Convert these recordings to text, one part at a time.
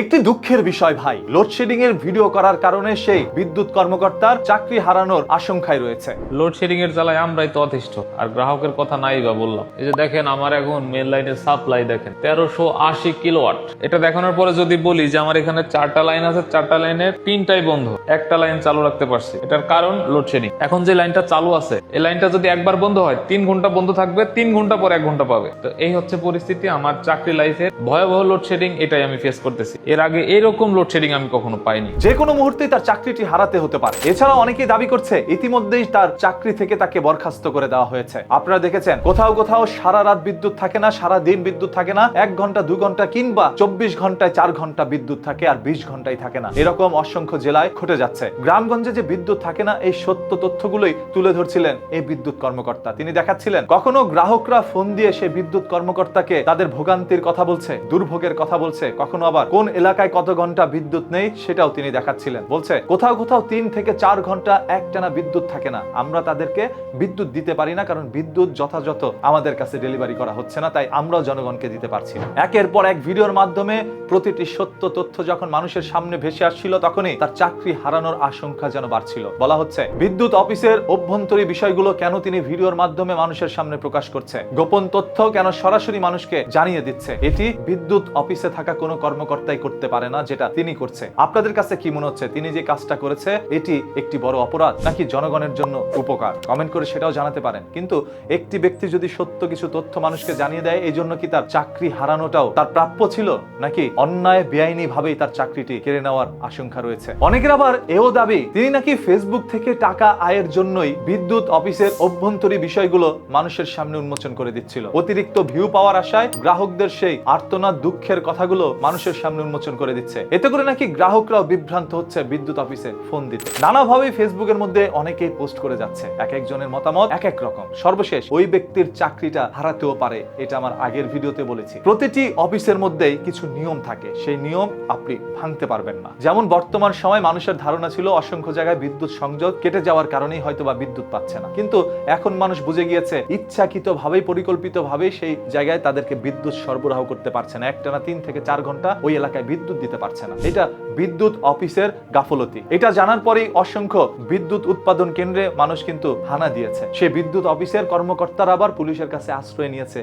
একটি দুঃখের বিষয় ভাই, লোডশেডিং এর ভিডিও করার কারণে সেই বিদ্যুৎ কর্মকর্তার চাকরি হারানোর আশঙ্কায় রয়েছে। লোডশেডিং এর জ্বালায় আমরাই তো অতিষ্ঠ, আর গ্রাহকের কথা নাই বা বললাম। এই যে দেখেন আমার এখন মেন লাইনের সাপ্লাই দেখেন 1380 কিলোওয়াট। এটা দেখানোর পরে যদি বলি যে আমার এখানে 4টা লাইন আছে, 4টা লাইনের 3টাই বন্ধ, একটা লাইন চালু রাখতে পারছি, এটার কারণ লোডশেডিং। এখন যে লাইনটা চালু আছে এই লাইনটা যদি একবার বন্ধ হয় 3 ঘন্টা বন্ধ থাকবে, 3 ঘন্টা পর 1 ঘন্টা পাবে। তো এই হচ্ছে পরিস্থিতি আমার চাকরি লাইফে, ভয়াবহ লোডশেডিং এটাই আমি ফেস করতেছি। এর আগে এরকম লোডশেডিং আমি কখনো পাইনি। যে কোনো মুহূর্তেই তার চাকরিটি হারাতে হতে পারে। এছাড়াও অনেকেই দাবি করছে ইতিমধ্যেই তার চাকরি থেকে তাকে বরখাস্ত করে দেওয়া হয়েছে। আপনারা দেখেছেন কোথাও কোথাও সারা রাত বিদ্যুৎ থাকে না, সারা দিন বিদ্যুৎ থাকে না, 1 ঘন্টা 2 ঘন্টা কিংবা 24 ঘন্টায় 4 ঘন্টা বিদ্যুৎ থাকে আর 20 ঘন্টায় থাকে না। এরকম অসংখ্য জেলায় ঘটে যাচ্ছে। গ্রামগঞ্জে যে বিদ্যুৎ থাকে না, এই সত্য তথ্যগুলোই তুলে ধরছিলেন এই বিদ্যুৎ কর্মকর্তা। তিনি দেখাচ্ছিলেন কখনো গ্রাহকরা ফোন দিয়ে সেই বিদ্যুৎ কর্মকর্তাকে তাদের ভোগান্তির কথা বলছে, দুর্ভোগের কথা বলছে, কখনো আবার কোন এলাকায় কত ঘন্টা বিদ্যুৎ নেই সেটাও তিনি দেখাচ্ছিলেন। বলছে কোথাও কোথাও 3 থেকে 4 ঘন্টা একটানা বিদ্যুৎ থাকে না, আমরা তাদেরকে বিদ্যুৎ দিতে পারি না, কারণ বিদ্যুৎ যথাযথ আমাদের কাছে ডেলিভারি করা হচ্ছে না, তাই আমরাও জনগণকে দিতে পারছি না। একের পর এক ভিডিওর মাধ্যমে প্রতিটি সত্য তথ্য যখন মানুষের সামনে ভেসে আসছিল, তখনই তার চাকরি হারানোর আশঙ্কা যেন বাড়ছিল। বলা হচ্ছে বিদ্যুৎ অফিসের অভ্যন্তরীণ বিষয়গুলো কেন তিনি ভিডিওর মাধ্যমে মানুষের সামনে প্রকাশ করছে, গোপন তথ্য কেন সরাসরি মানুষকে জানিয়ে দিচ্ছে। এটি বিদ্যুৎ অফিসে থাকা কোনো কর্মকর্তাই করতে পারে না, যেটা তিনি করছে। আপনাদের কাছে কি মনে হচ্ছে, তিনি যে কাজটা করেছে এটি একটি বড় অপরাধ নাকি জনগণের জন্য উপকার? কমেন্ট করে সেটাও জানাতে পারেন। কিন্তু একটি ব্যক্তি যদি সত্য কিছু তথ্য মানুষকে জানিয়ে দেয়, এই জন্য কি তার চাকরি হারানোটাও তার প্রাপ্য ছিল, নাকি অন্যায় বেআইনি ভাবেই তার চাকরিটি কেড়ে নেওয়ার আশঙ্কা রয়েছে? অনেকের আবার এও দাবি তিনি নাকি ফেসবুক থেকে টাকা আয়ের জন্যই বিদ্যুৎ অফিসের অভ্যন্তরীণ বিষয়গুলো মানুষের সামনে উন্মোচন করে দিচ্ছিল। অতিরিক্ত ভিউ পাওয়ার আশায় গ্রাহকদের সেই আর্তনাদ দুঃখের কথাগুলো মানুষের সামনে উন্মোচন করে দিচ্ছে। এতে করে নাকি গ্রাহকরাও বিভ্রান্ত হচ্ছে বিদ্যুৎ অফিসে ফোন দিতে। নানাভাবে ফেসবুকের মধ্যে অনেকেই পোস্ট করে যাচ্ছে, এক একজনের মতামত এক এক রকম। সর্বশেষ ওই ব্যক্তির চাকরিটা হারাতেও পারে, এটা আমার আগের ভিডিওতে বলেছি। প্রতিটি অফিসের মধ্যেই কিছু নিয়ম থাকে, সেই নিয়ম আপনি ভাঙতে পারবেন না। যেমন বর্তমান সময় মানুষের ধারণা ছিল অসংখ্য জায়গায় বিদ্যুৎ সংযোগ কেটে যাওয়ার কারণেই হয়তো বা বিদ্যুৎ পাচ্ছে না, কিন্তু এখন মানুষ বুঝে গিয়েছে ইচ্ছাকৃতভাবেই পরিকল্পিতভাবেই সেই জায়গায় তাদেরকে বিদ্যুৎ সরবরাহ করতে পারছে না। একটানা 3 থেকে 4 ঘন্টা ওই এলাকায় বিদ্যুৎ দিতে পারছে না। এটা বিদ্যুৎ অফিসের গাফলতি। এটা জানার পরেই অসংখ্য বিদ্যুৎ উৎপাদন কেন্দ্রে মানুষ কিন্তু হানা দিয়েছে। সেই বিদ্যুৎ অফিসের কর্মকর্তারা আবার পুলিশের কাছে আশ্রয় নিয়েছে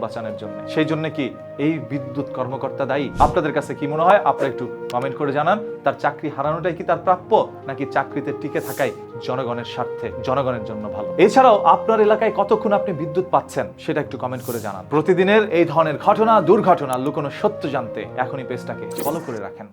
বাঁচানোর জন্য। সেই জন্য কি এই বিদ্যুৎ কর্মকর্তা দায়ী? আপনাদের কাছে কি মনে হয় আপনারা একটু কমেন্ট করে জানান। তার চাকরি হারানোটাই কি তার প্রাপ্য, নাকি চাকরিতে টিকে থাকাই জনগণের স্বার্থে, জনগণের জন্য ভালো? এছাড়াও আপনার এলাকায় কতক্ষণ আপনি বিদ্যুৎ পাচ্ছেন সেটা একটু কমেন্ট করে জানান। প্রতিদিনের এই ধরনের ঘটনা, দুর্ঘটনা, লুকোনো সত্য জানতে এখনই পেজটাকে ফলো করে রাখেন।